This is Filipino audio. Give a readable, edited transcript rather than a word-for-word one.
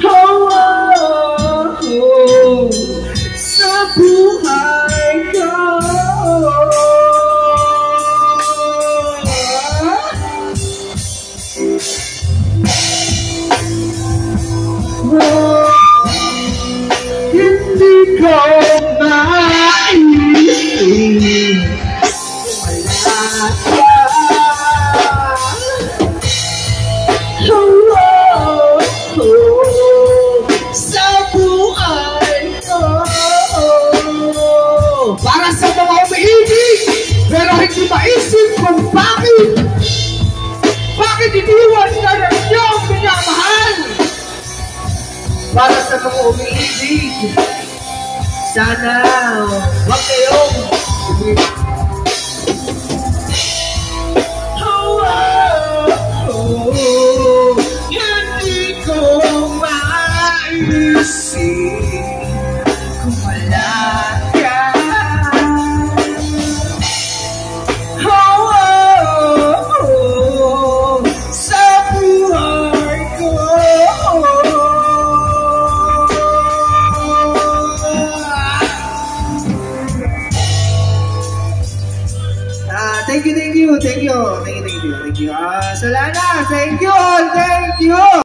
Oh, oh, oh, sa buhay ko. Oh, hindi ko maiisip wala ka. Oh, oh, oh, sa buhay ko. Para sa mga umiibig pero hindi maisip kung bakit iniwan ka ng iyong minamahal. Para sa mga umiibig, sana huwag kayong hindi ko maisip kung wala ka. Sa buhay ko. Thank you. Solana, thank you.